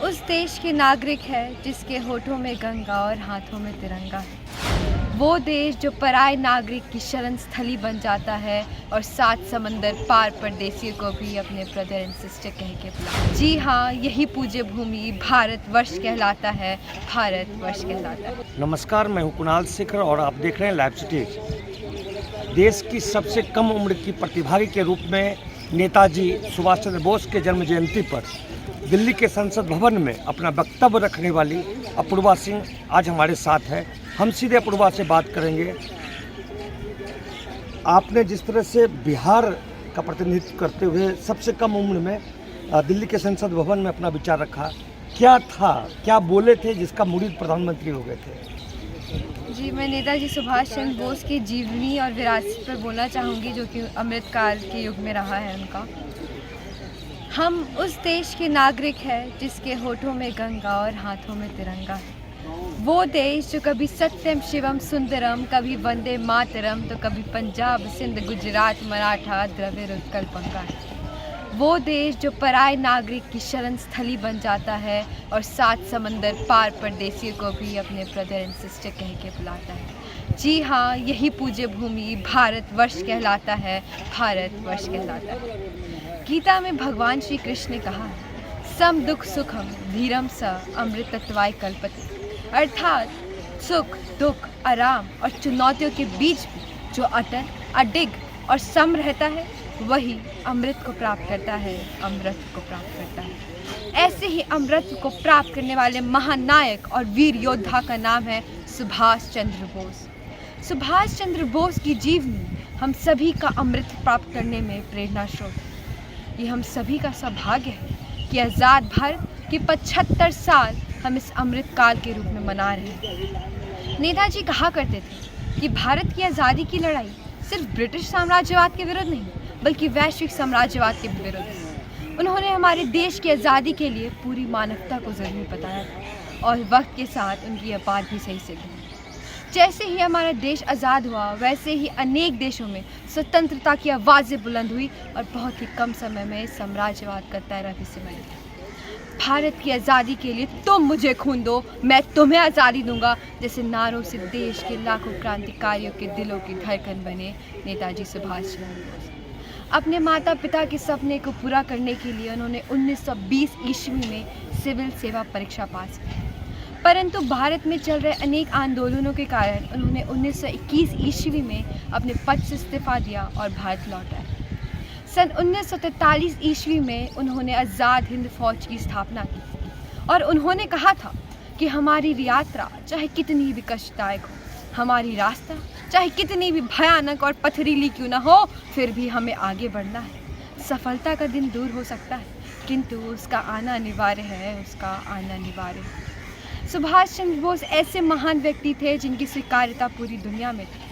उस देश के नागरिक है जिसके होठों में गंगा और हाथों में तिरंगा है। वो देश जो पराये नागरिक की शरण स्थली बन जाता है और 7 समंदर पार परदेसियों को भी अपने ब्रदर एंड सिस्टर कह के बुलाता। जी हाँ, यही पूज्य भूमि भारतवर्ष कहलाता है, भारतवर्ष कहलाता है। नमस्कार, मैं हूं कुणाल शेखर और आप देख रहे हैं लाइव सिटीज। देश की सबसे कम उम्र की प्रतिभागी के रूप में नेताजी सुभाष चंद्र बोस के जन्म जयंती पर दिल्ली के संसद भवन में अपना वक्तव्य रखने वाली अपूर्वा सिंह आज हमारे साथ है। हम सीधे अपूर्वा से बात करेंगे। आपने जिस तरह से बिहार का प्रतिनिधित्व करते हुए सबसे कम उम्र में दिल्ली के संसद भवन में अपना विचार रखा, क्या था, क्या बोले थे जिसका मुरीद प्रधानमंत्री हो गए थे? जी, मैं नेताजी सुभाष चंद्र बोस की जीवनी और विरासत पर बोलना चाहूँगी, जो कि अमृतकाल के युग में रहा है उनका। हम उस देश के नागरिक हैं जिसके होठों में गंगा और हाथों में तिरंगा है। वो देश जो कभी सत्यम शिवम सुंदरम, कभी वंदे मातरम, तो कभी पंजाब सिंध गुजरात मराठा द्रविड़ उत्कल बंगा है। वो देश जो पराये नागरिक की शरण स्थली बन जाता है और 7 समंदर पार परदेसियों को भी अपने ब्रदर एंड सिस्टर कह के बुलाता है। जी हाँ, यही पूज्य भूमि भारतवर्ष कहलाता है, भारतवर्ष कहलाता है। गीता में भगवान श्री कृष्ण ने कहा है, सम दुख सुखम धीरम स अमृतत्वाय कल्पते, अर्थात सुख दुख आराम और चुनौतियों के बीच भी जो अटल अडिग और सम रहता है वही अमृत को प्राप्त करता है, अमृत को प्राप्त करता है। ऐसे ही अमृत को प्राप्त करने वाले महानायक और वीर योद्धा का नाम है सुभाष चंद्र बोस। सुभाष चंद्र बोस की जीवनी हम सभी का अमृत प्राप्त करने में प्रेरणा स्रोत है। ये हम सभी का सौभाग्य है कि आज़ाद भारत के 75 साल हम इस अमृत काल के रूप में मना रहे हैं। नेताजी कहा करते थे कि भारत की आज़ादी की लड़ाई सिर्फ ब्रिटिश साम्राज्यवाद के विरुद्ध नहीं, बल्कि वैश्विक साम्राज्यवाद के विरुद्ध है। उन्होंने हमारे देश की आज़ादी के लिए पूरी मानवता को ज़रूरी बताया था और वक्त के साथ उनकी यह बात भी सही सिद्ध हुई। जैसे ही हमारा देश आज़ाद हुआ, वैसे ही अनेक देशों में स्वतंत्रता की आवाज़ें बुलंद हुई और बहुत ही कम समय में साम्राज्यवाद का दायरा भी सिमट गया। भारत की आज़ादी के लिए तुम मुझे खून दो, मैं तुम्हें आज़ादी दूंगा, जैसे नारों से देश के लाखों क्रांतिकारियों के दिलों की धड़कन बने नेताजी सुभाष चंद्र बोस। अपने माता पिता के सपने को पूरा करने के लिए उन्होंने 1920 ईस्वी में सिविल सेवा परीक्षा पास की, परंतु भारत में चल रहे अनेक आंदोलनों के कारण उन्होंने 1921 ईस्वी में अपने पद से इस्तीफा दिया और भारत लौट आए। सन 1943 ईस्वी में उन्होंने आज़ाद हिंद फौज की स्थापना की और उन्होंने कहा था कि हमारी यात्रा चाहे कितनी भी कष्टदायक हो, हमारी रास्ता चाहे कितनी भी भयानक और पथरीली क्यों ना हो, फिर भी हमें आगे बढ़ना है। सफलता का दिन दूर हो सकता है, किंतु उसका आना अनिवार्य है, उसका आना अनिवार्य है। सुभाष चंद्र बोस ऐसे महान व्यक्ति थे जिनकी स्वीकार्यता पूरी दुनिया में थी।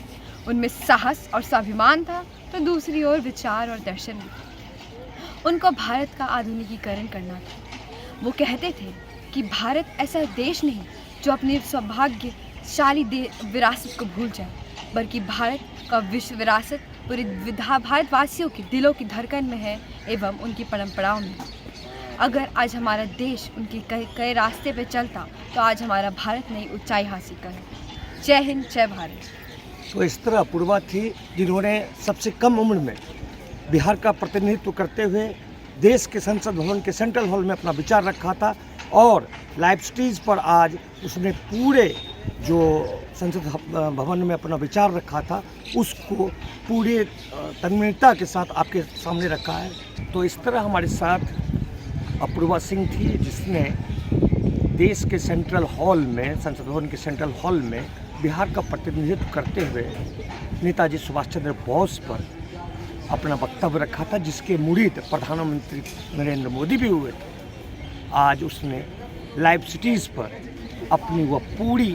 उनमें साहस और स्वाभिमान था, तो दूसरी ओर विचार और दर्शन भी थे। उनको भारत का आधुनिकीकरण करना था। वो कहते थे कि भारत ऐसा देश नहीं जो अपनी सौभाग्यशाली विरासत को भूल जाए, बल्कि भारत का विश्व विरासत पूरे भारतवासियों के दिलों की धड़कन में है एवं उनकी परंपराओं में। अगर आज हमारा देश उनके कई रास्ते पे चलता तो आज हमारा भारत नई ऊंचाई हासिल करे। जय हिंद, जय भारत। तो इस तरह अपूर्वा थी जिन्होंने सबसे कम उम्र में बिहार का प्रतिनिधित्व करते हुए देश के संसद भवन के सेंट्रल हॉल में अपना विचार रखा था और लाइव स्टेज पर आज उसने पूरे जो संसद भवन में अपना विचार रखा था उसको पूरे तन्मयता के साथ आपके सामने रखा है। तो इस तरह हमारे साथ अपूर्वा सिंह थी जिसने देश के सेंट्रल हॉल में, संसद भवन के सेंट्रल हॉल में बिहार का प्रतिनिधित्व करते हुए नेताजी सुभाष चंद्र बोस पर अपना वक्तव्य रखा था, जिसके मुरीद प्रधानमंत्री नरेंद्र मोदी भी हुए थे। आज उसने लाइव सिटीज़ पर अपनी वह पूरी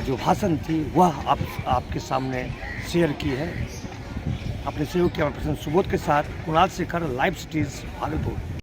जो भाषण थी वह आपके सामने शेयर की है। अपने सहयोग कैमरा पर्सन सुबोध के साथ कुणाल शेखर, लाइव सिटीज़, भागलपुर।